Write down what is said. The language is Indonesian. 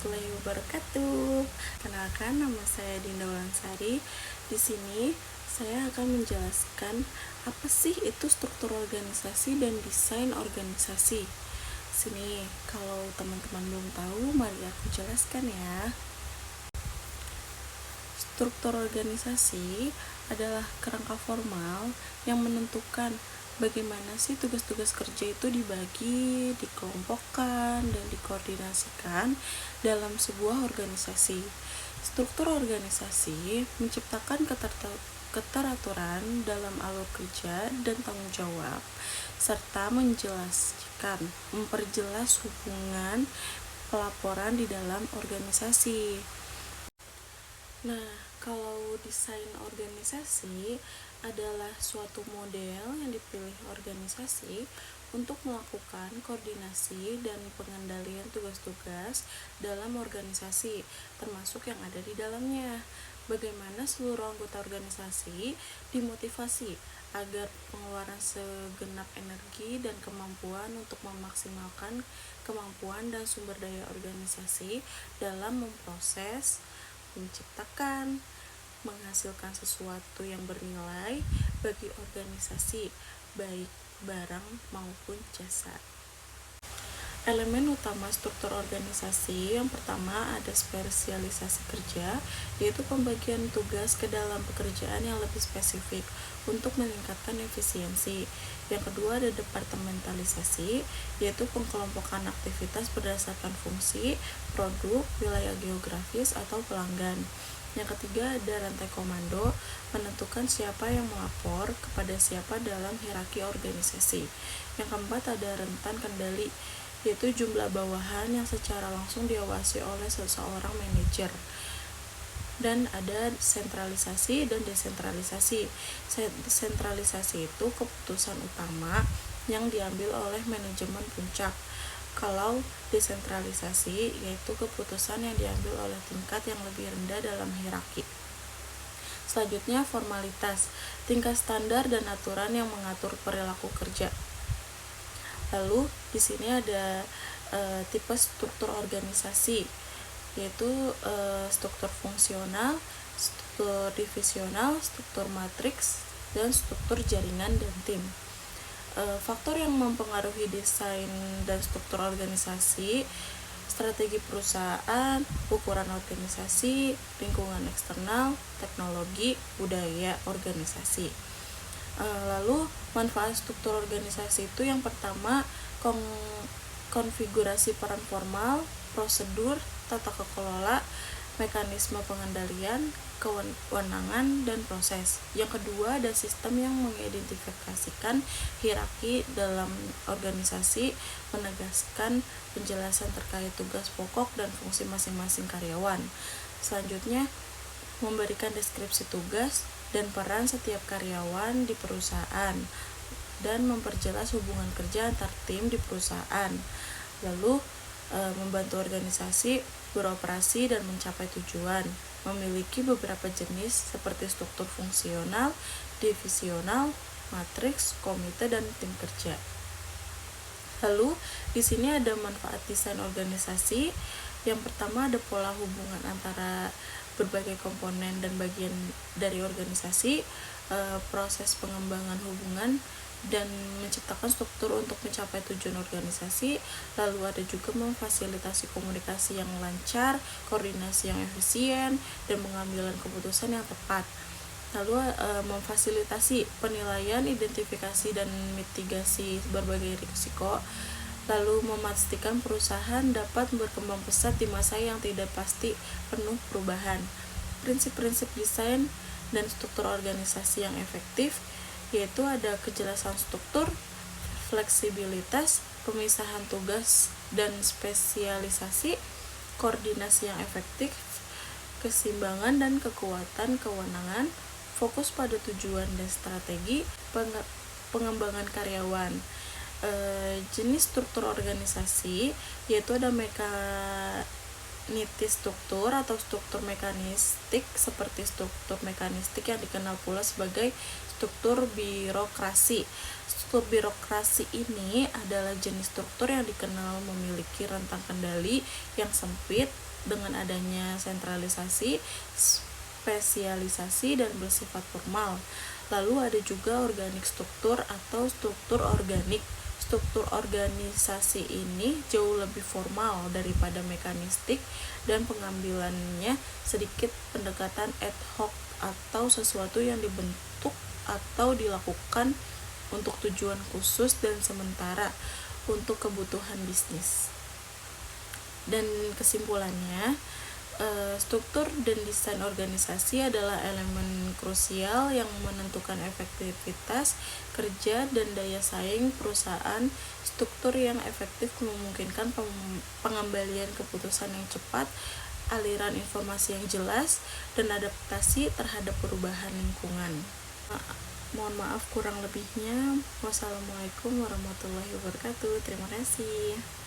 warahmatullahi wabarakatuh. Kenalkan, nama saya Dinda Wulansari. Di sini saya akan menjelaskan apa sih itu struktur organisasi dan desain organisasi. Sini, kalau teman-teman belum tahu, mari aku jelaskan ya. Struktur organisasi adalah kerangka formal yang menentukan bagaimana sih tugas-tugas kerja itu dibagi, dikelompokkan, dan dikoordinasikan dalam sebuah organisasi. Struktur organisasi menciptakan keteraturan dalam alur kerja dan tanggung jawab, serta memperjelas hubungan pelaporan di dalam organisasi. Nah, kalau desain organisasi adalah suatu model yang dipilih organisasi untuk melakukan koordinasi dan pengendalian tugas-tugas dalam organisasi, termasuk yang ada di dalamnya. Bagaimana seluruh anggota organisasi dimotivasi agar pengeluaran segenap energi dan kemampuan untuk memaksimalkan kemampuan dan sumber daya organisasi dalam memproses, menciptakan, menghasilkan sesuatu yang bernilai bagi organisasi, baik barang maupun jasa. Elemen utama struktur organisasi yang pertama ada spesialisasi kerja, yaitu pembagian tugas ke dalam pekerjaan yang lebih spesifik untuk meningkatkan efisiensi. Yang kedua ada departementalisasi, yaitu pengkelompokan aktivitas berdasarkan fungsi, produk, wilayah geografis, atau pelanggan. Yang ketiga ada rantai komando, menentukan siapa yang melapor kepada siapa dalam hierarki organisasi. Yang keempat ada rentan kendali, yaitu jumlah bawahan yang secara langsung diawasi oleh seseorang manajer. Dan ada sentralisasi dan desentralisasi. Sentralisasi itu keputusan utama yang diambil oleh manajemen puncak. Kalau desentralisasi yaitu keputusan yang diambil oleh tingkat yang lebih rendah dalam hierarki. Selanjutnya formalitas, tingkat standar dan aturan yang mengatur perilaku kerja. Lalu di sini ada tipe struktur organisasi, yaitu struktur fungsional, struktur divisional, struktur matriks, dan struktur jaringan dan tim. Faktor yang mempengaruhi desain dan struktur organisasi: strategi perusahaan, ukuran organisasi, lingkungan eksternal, teknologi, budaya organisasi. Lalu manfaat struktur organisasi itu yang pertama konfigurasi peran formal, prosedur, tata kelola, mekanisme pengendalian, kewenangan, dan proses. Yang kedua ada sistem yang mengidentifikasikan hierarki dalam organisasi, menegaskan penjelasan terkait tugas pokok dan fungsi masing-masing karyawan. Selanjutnya memberikan deskripsi tugas dan peran setiap karyawan di perusahaan dan memperjelas hubungan kerja antar tim di perusahaan. Lalu membantu organisasi beroperasi dan mencapai tujuan. Memiliki beberapa jenis seperti struktur fungsional, divisional, matriks, komite, dan tim kerja. Lalu di sini ada manfaat desain organisasi. Yang pertama ada pola hubungan antara berbagai komponen dan bagian dari organisasi, proses pengembangan hubungan dan menciptakan struktur untuk mencapai tujuan organisasi. Lalu ada juga memfasilitasi komunikasi yang lancar, koordinasi yang efisien, dan pengambilan keputusan yang tepat. Lalu memfasilitasi penilaian, identifikasi, dan mitigasi berbagai risiko. Lalu memastikan perusahaan dapat berkembang pesat di masa yang tidak pasti penuh perubahan. Prinsip-prinsip desain dan struktur organisasi yang efektif yaitu ada kejelasan struktur, fleksibilitas, pemisahan tugas dan spesialisasi, koordinasi yang efektif, keseimbangan dan kekuatan kewenangan, fokus pada tujuan dan strategi, pengembangan karyawan. Jenis struktur organisasi yaitu ada mekanitis struktur atau struktur mekanistik, seperti struktur mekanistik yang dikenal pula sebagai struktur birokrasi. Struktur birokrasi ini adalah jenis struktur yang dikenal memiliki rentang kendali yang sempit dengan adanya sentralisasi, spesialisasi, dan bersifat formal. Lalu ada juga organik struktur atau struktur organik. Struktur organisasi ini jauh lebih formal daripada mekanistik dan pengambilannya sedikit pendekatan ad hoc atau sesuatu yang dibentuk atau dilakukan untuk tujuan khusus dan sementara untuk kebutuhan bisnis. Dan kesimpulannya, struktur dan desain organisasi adalah elemen krusial yang menentukan efektivitas kerja dan daya saing perusahaan. Struktur yang efektif memungkinkan pengembalian keputusan yang cepat, aliran informasi yang jelas, dan adaptasi terhadap perubahan lingkungan. Mohon maaf kurang lebihnya. Wassalamualaikum warahmatullahi wabarakatuh. Terima kasih.